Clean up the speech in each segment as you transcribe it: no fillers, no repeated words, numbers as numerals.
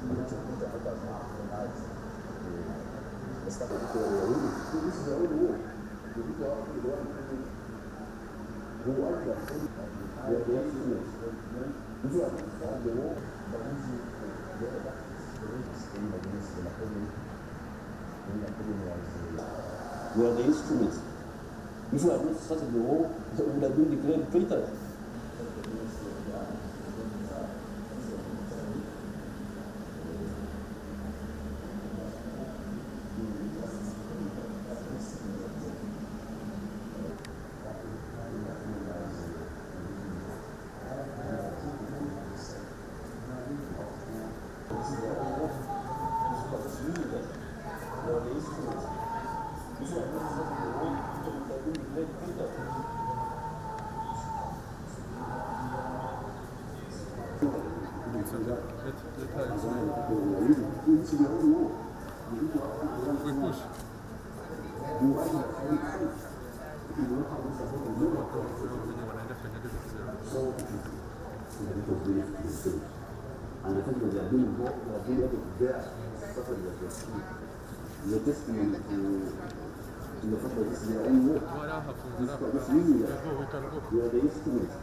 We are the instruments. If we had not started the war, we would have been declared traitors. And I think they are doing able to bear suffering that they are seeing. The testimony to the fact that this is their own work. This really, we are the instruments.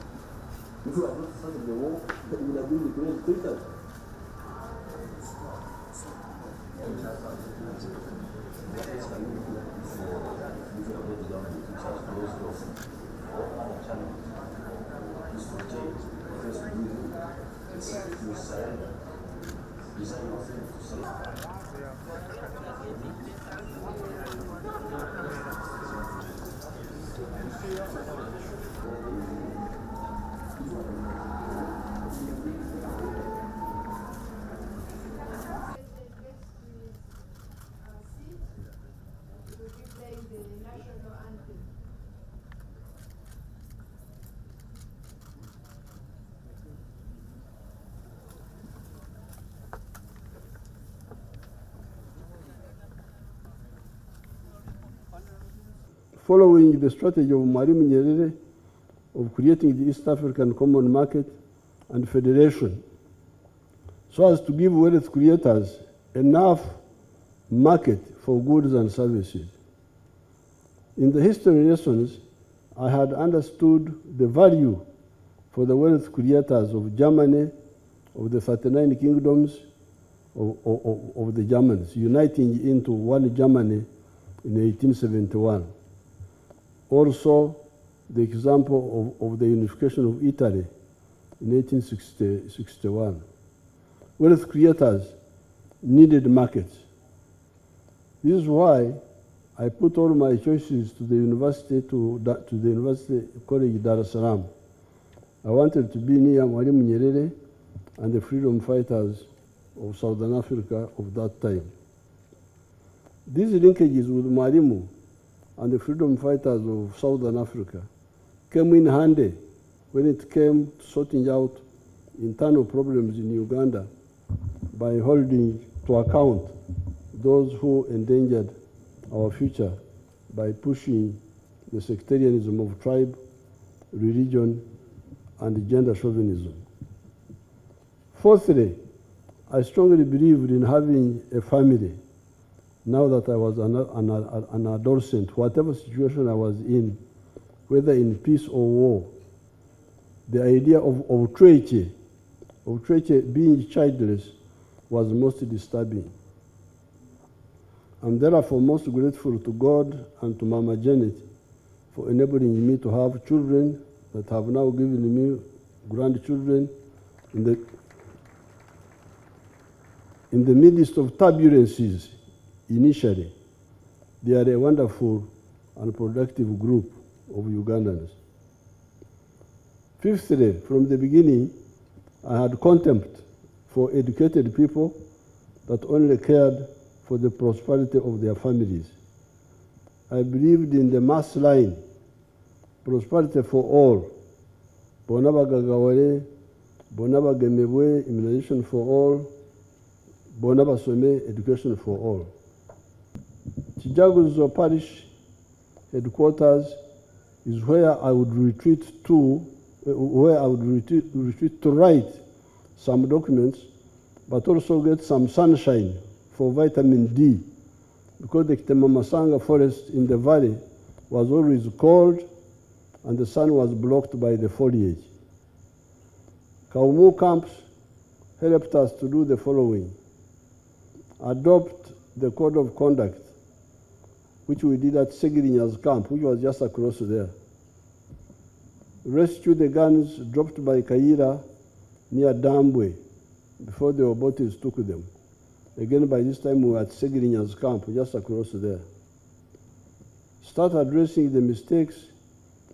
If we had not started the war, we would have been declared traitors. Following the strategy of Maama Nyerere of creating the East African Common Market and Federation, so as to give wealth creators enough market for goods and services. In the history lessons, I had understood the value for the wealth creators of Germany, of the 39 kingdoms of the Germans, uniting into one Germany in 1871. Also, the example of the unification of Italy in 1861. Wealth creators needed markets. This is why I put all my choices to the University College Dar es Salaam. I wanted to be near Maama Nyerere and the freedom fighters of Southern Africa of that time. These linkages with Maama and the freedom fighters of Southern Africa came in handy when it came to sorting out internal problems in Uganda by holding to account those who endangered our future by pushing the sectarianism of tribe, religion, and gender chauvinism. Fourthly, I strongly believed in having a family. Now that I was an adolescent, whatever situation I was in, whether in peace or war, the idea of Treche being childless was most disturbing. I'm therefore most grateful to God and to Maama Janet for enabling me to have children that have now given me grandchildren in the midst of turbulences. Initially, they are a wonderful and productive group of Ugandans. Fifthly, from the beginning, I had contempt for educated people that only cared for the prosperity of their families. I believed in the mass line, prosperity for all, Bonabagagawale, Bonabagemebwe, immunization for all, Bonabasome, education for all. Chijagozo Parish headquarters is where I would retreat to, to write some documents but also get some sunshine for vitamin D, because the Kitemamasanga forest in the valley was always cold and the sun was blocked by the foliage. Kawumu camps helped us to do the following: adopt the code of conduct, which we did at Segirinya's camp, which was just across there. Rescue the guns dropped by Kaira near Dambwe before the Obotes took them. Again, by this time we were at Segirinya's camp, just across there. Start addressing the mistakes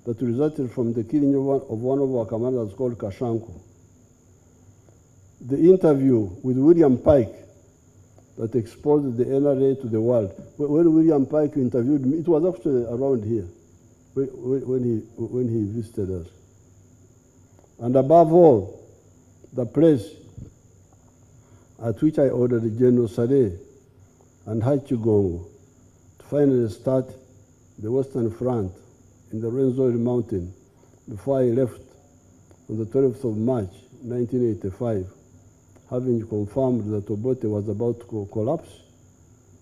that resulted from the killing of one of our commanders called Kashanku. The interview with William Pike that exposed the NRA to the world. When William Pike interviewed me, it was actually around here when he visited us. And above all, the place at which I ordered General Sale and Hachigongo to finally start the Western Front in the Rwenzori Mountain before I left on the 12th of March, 1985, having confirmed that Obote was about to collapse,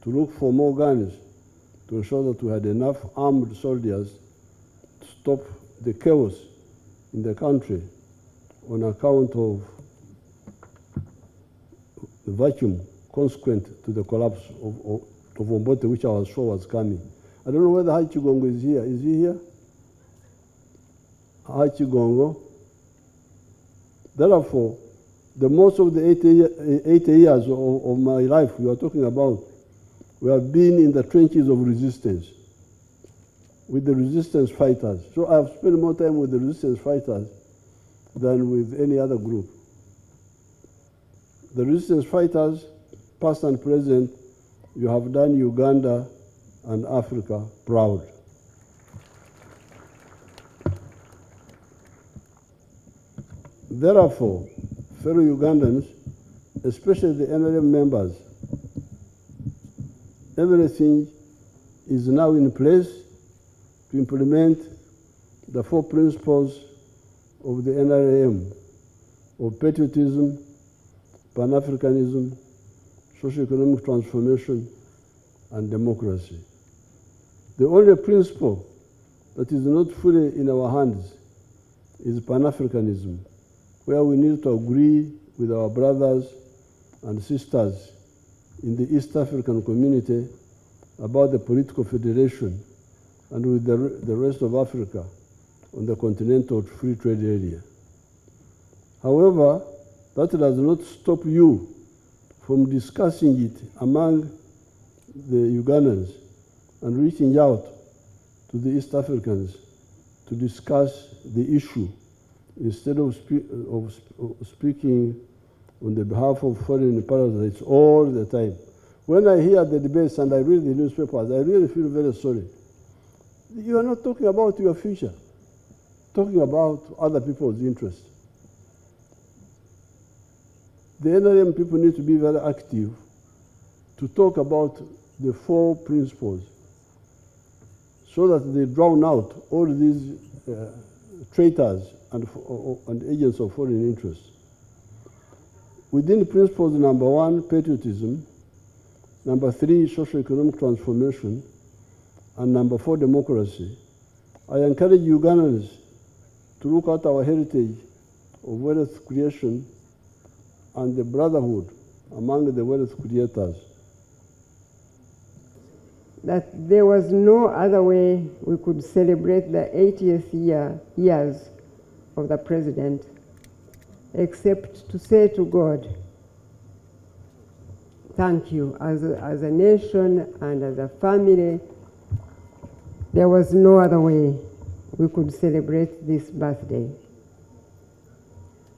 to look for more guns to ensure that we had enough armed soldiers to stop the chaos in the country on account of the vacuum consequent to the collapse of Obote, which I was sure was coming. I don't know whether Hachigongo is here. Is he here? Hachigongo. Therefore, the most of the 80 years of my life we are talking about, we have been in the trenches of resistance with the resistance fighters. So I have spent more time with the resistance fighters than with any other group. The resistance fighters, past and present, you have done Uganda and Africa proud. Therefore, fellow Ugandans, especially the NRM members, everything is now in place to implement the 4 principles of the NRM of patriotism, Pan-Africanism, socio-economic transformation, and democracy. The only principle that is not fully in our hands is Pan-Africanism, where we need to agree with our brothers and sisters in the East African community about the political federation and with the rest of Africa on the continental free trade area. However, that does not stop you from discussing it among the Ugandans and reaching out to the East Africans to discuss the issue instead of speaking on the behalf of foreign parasites all the time. When I hear the debates and I read the newspapers, I really feel very sorry. You are not talking about your future, talking about other people's interests. The NRM people need to be very active to talk about the 4 principles so that they drown out all these traitors and agents of foreign interests. Within principles number 1, patriotism, number 3, socio-economic transformation, and number 4, democracy, I encourage Ugandans to look at our heritage of wealth creation and the brotherhood among the wealth creators. That there was no other way we could celebrate the 80th years of the president except to say to God, thank you. As a nation and as a family, there was no other way we could celebrate this birthday.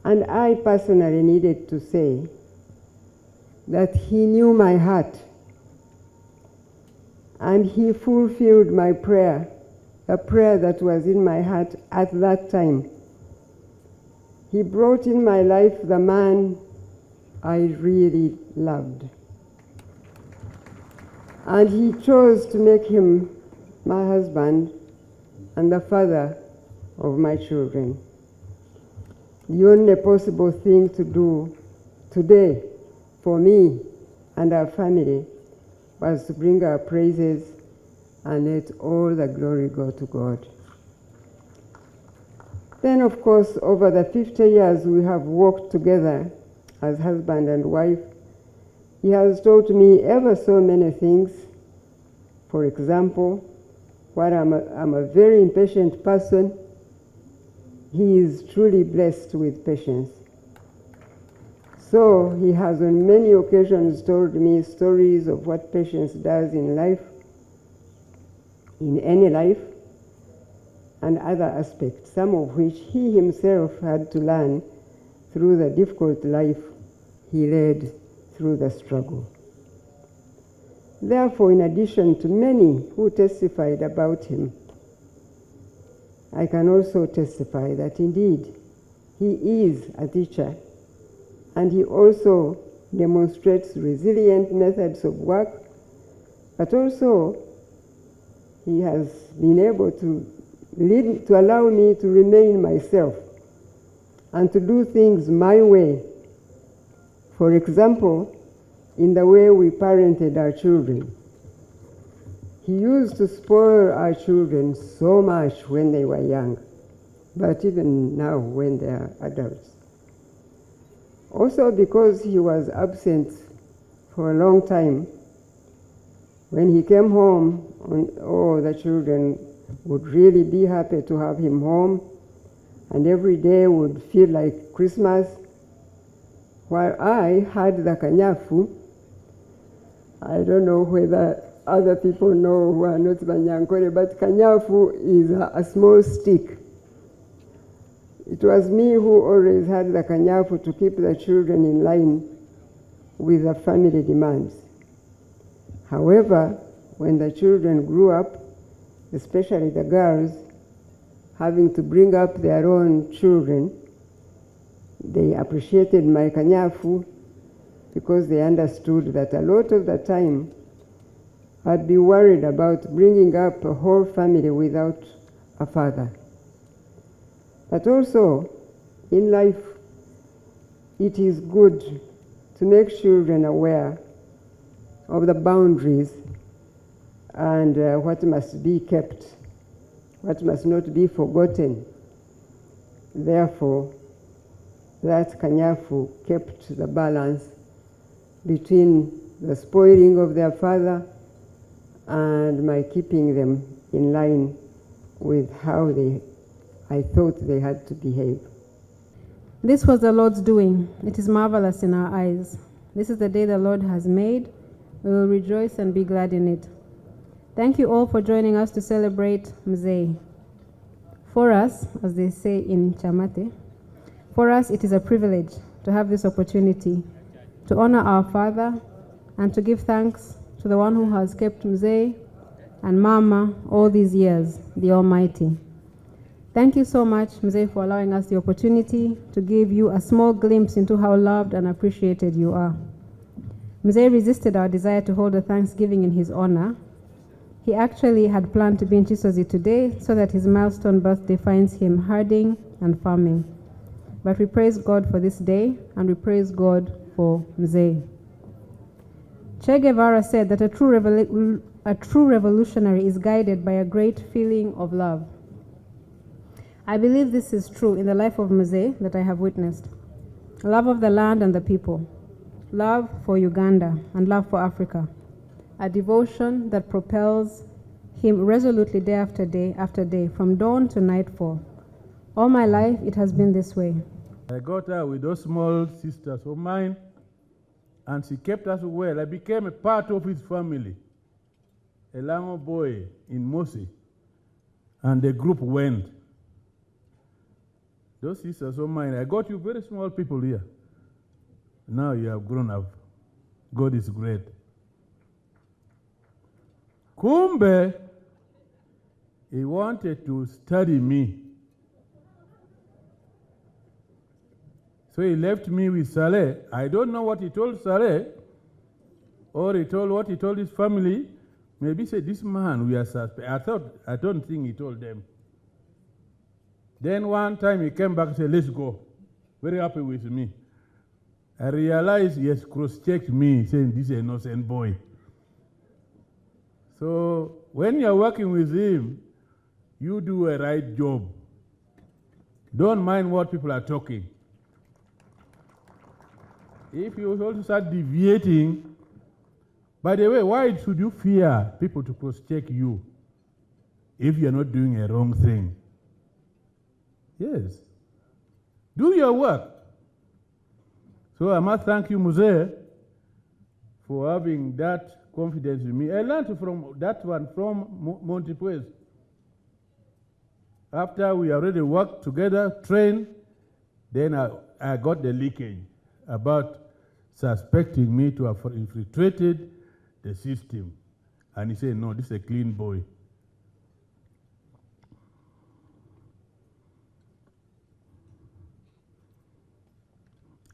And I personally needed to say that he knew my heart and he fulfilled my prayer, a prayer that was in my heart at that time. He brought in my life the man I really loved. And he chose to make him my husband and the father of my children. The only possible thing to do today for me and our family was to bring our praises and let all the glory go to God. Then, of course, over the 50 years we have worked together as husband and wife, he has taught me ever so many things. For example, while I'm a very impatient person, he is truly blessed with patience. So he has on many occasions told me stories of what patience does in life, in any life, and other aspects, some of which he himself had to learn through the difficult life he led through the struggle. Therefore, in addition to many who testified about him, I can also testify that indeed he is a teacher, and he also demonstrates resilient methods of work, but also he has been able to allow me to remain myself and to do things my way. For example, in the way we parented our children. He used to spoil our children so much when they were young, but even now when they are adults. Also because he was absent for a long time, when he came home, the children would really be happy to have him home, and every day would feel like Christmas, while I had the kanyafu. I don't know whether other people know who are not Banyankore, but kanyafu is a small stick. It was me who always had the kanyafu to keep the children in line with the family demands. However, when the children grew up, especially the girls, having to bring up their own children, they appreciated my kanyafu because they understood that a lot of the time I'd be worried about bringing up a whole family without a father. But also, in life, it is good to make children aware of the boundaries and what must be kept, what must not be forgotten. Therefore, that kanyafu kept the balance between the spoiling of their father and my keeping them in line with how I thought they had to behave. This was the Lord's doing. It is marvelous in our eyes. This is the day the Lord has made. We will rejoice and be glad in it. Thank you all for joining us to celebrate Mzee. For us, as they say in Chamate, for us it is a privilege to have this opportunity to honor our father and to give thanks to the one who has kept Mzee and Mama all these years, the Almighty. Thank you so much, Mzee, for allowing us the opportunity to give you a small glimpse into how loved and appreciated you are. Mzee resisted our desire to hold a Thanksgiving in his honor. He actually had planned to be in Chisozi today so that his milestone birthday finds him herding and farming. But we praise God for this day, and we praise God for Mzee. Che Guevara said that a true revolutionary is guided by a great feeling of love. I believe this is true in the life of Mzee that I have witnessed. Love of the land and the people, love for Uganda and love for Africa, a devotion that propels him resolutely day after day, from dawn to nightfall. All my life, it has been this way. I got her with those small sisters of mine, and she kept us well. I became a part of his family, a Lango boy in Mosi, and the group went. Those sisters of mine, I got you very small people here. Now you have grown up. God is great. Kumbe, he wanted to study me. So he left me with Saleh. I don't know what he told Saleh, or what he told his family. Maybe he said, this man, we are suspect. I don't think he told them. Then one time he came back and said, let's go. Very happy with me. I realized he has cross-checked me, saying this is an innocent boy. So when you're working with him, you do a right job. Don't mind what people are talking. If you also start deviating, by the way, why should you fear people to cross-check you if you're not doing a wrong thing? Yes. Do your work. So I must thank you, Muse, for having that confidence in me. I learned from that one from Montepuez. After we already worked together, trained, then I got the leakage about suspecting me to have infiltrated the system. And he said, no, this is a clean boy.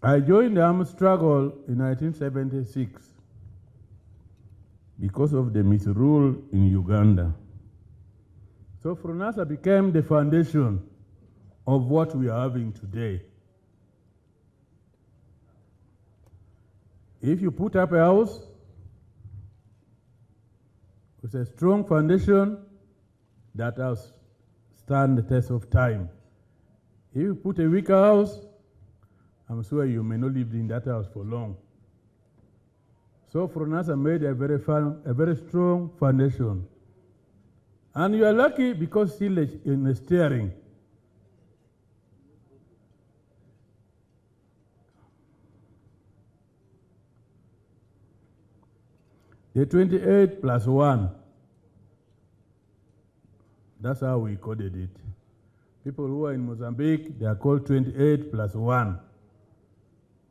I joined the armed struggle in 1976 because of the misrule in Uganda. So FRONASA became the foundation of what we are having today. If you put up a house with a strong foundation, that house stands the test of time. If you put a weaker house, I'm sure you may not live in that house for long. So FRONASA made a very strong foundation. And you are lucky because still in the steering. The 28 plus 1, that's how we coded it. People who are in Mozambique, they are called 28 plus 1.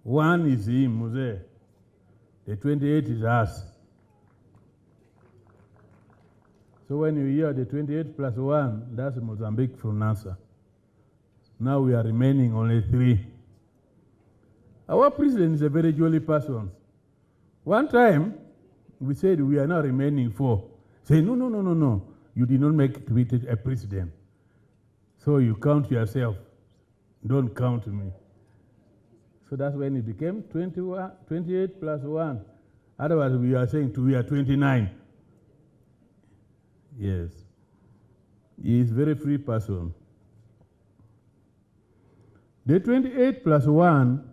1 is him, Mose. The 28 is us. So when you hear the 28 plus 1, that's Mozambique FRONASA. Now we are remaining only 3. Our president is a very jolly person. One time, we said we are now remaining 4. Say, no. You did not make it a president. So you count yourself. Don't count me. So that's when it became 28 plus 1. Otherwise, we are saying we are 29. Yes. He is a very free person. The 28 plus 1,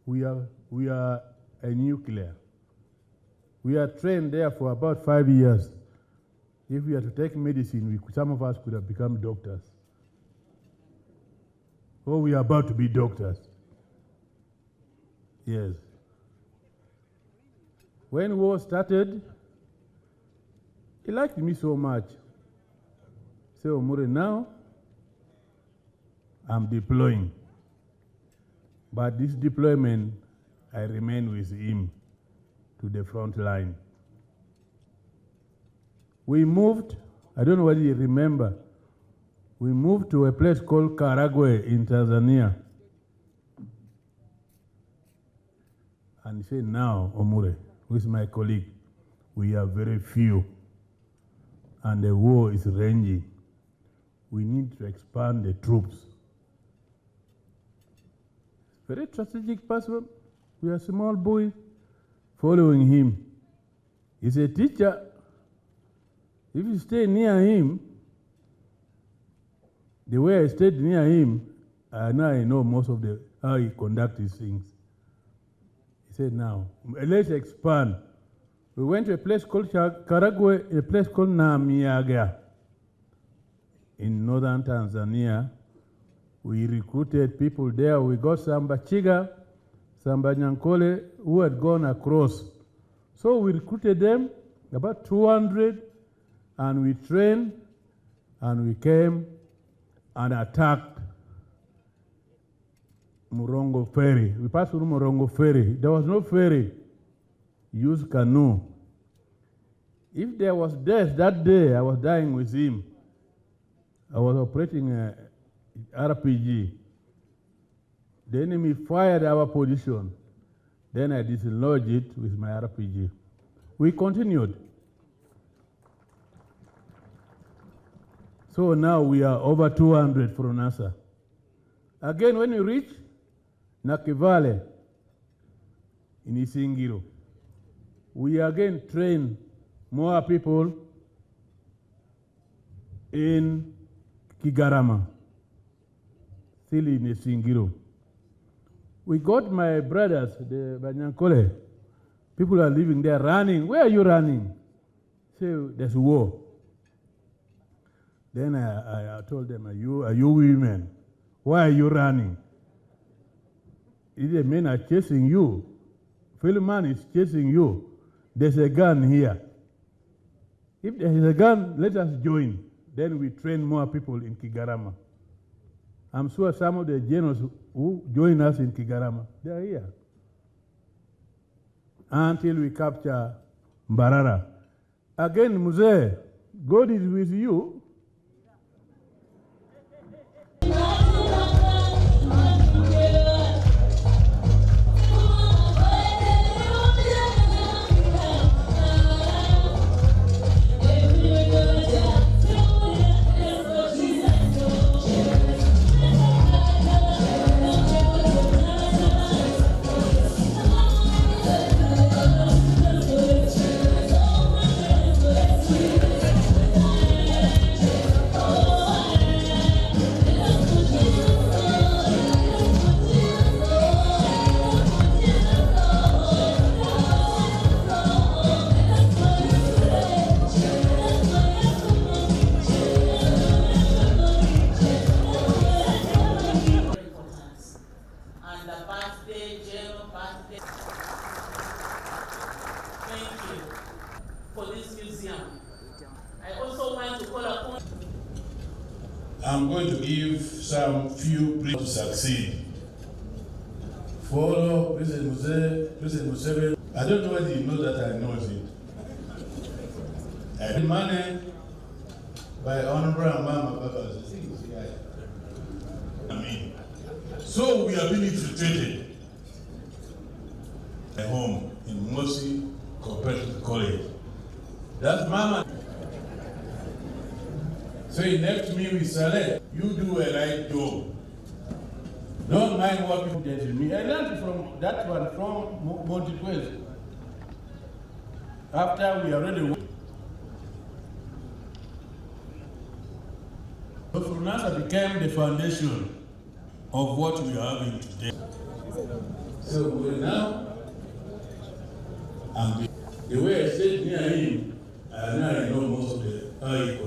we are a nuclear. We are trained there for about 5 years. If we had to take medicine, some of us could have become doctors. Oh, we are about to be doctors. Yes. When war started, he liked me so much. So, Omure, now I'm deploying. But this deployment, I remain with him to the front line. We moved, I don't know whether you remember, we moved to a place called Karagwe in Tanzania. And he said, now, Omure, with my colleague, we are very few, and the war is raging. We need to expand the troops. Very strategic person. We are small boys following him. He's a teacher. If you stay near him, the way I stayed near him, now I know most of how he conducts his things. He said, now, let's expand. We went to a place called Karagwe, a place called Namiaga in northern Tanzania. We recruited people there. We got Samba Chiga, Samba Nyankole, who had gone across. So we recruited them, about 200, and we trained, and we came and attacked Murongo Ferry. We passed through Murongo Ferry. There was no ferry. Used canoe. If there was death that day, I was dying with him. I was operating a RPG. The enemy fired our position. Then I dislodged it with my RPG. We continued. So now we are over 200 FRONASA. Again, when we reach Nakivale in Isingiro. We again train more people in Kigarama, still in Isingiro. We got my brothers, the Banyankole. People are living there running. Where are you running? Say, there's war. Then I told them, are you women? Why are you running? The men are chasing you. Philemon is chasing you. There's a gun here. If there is a gun, let us join. Then we train more people in Kigarama. I'm sure some of the generals who join us in Kigarama, they are here. Until we capture Mbarara. Again, Muse, God is with you. I'm going to give some few briefs to succeed. Follow President Museveni. I don't know whether you know that I know it. I been managed by Honorable Maama Janet Museveni. So we have been infiltrated at home in Mosi Cooperative College. That's Mama. So he left me with Saleh. You do a right job. Don't mind what people did to me. I learned from that one from Montequez. After we already so Funasa became the foundation of what we are having today. So now, the way I said near him, I know most of the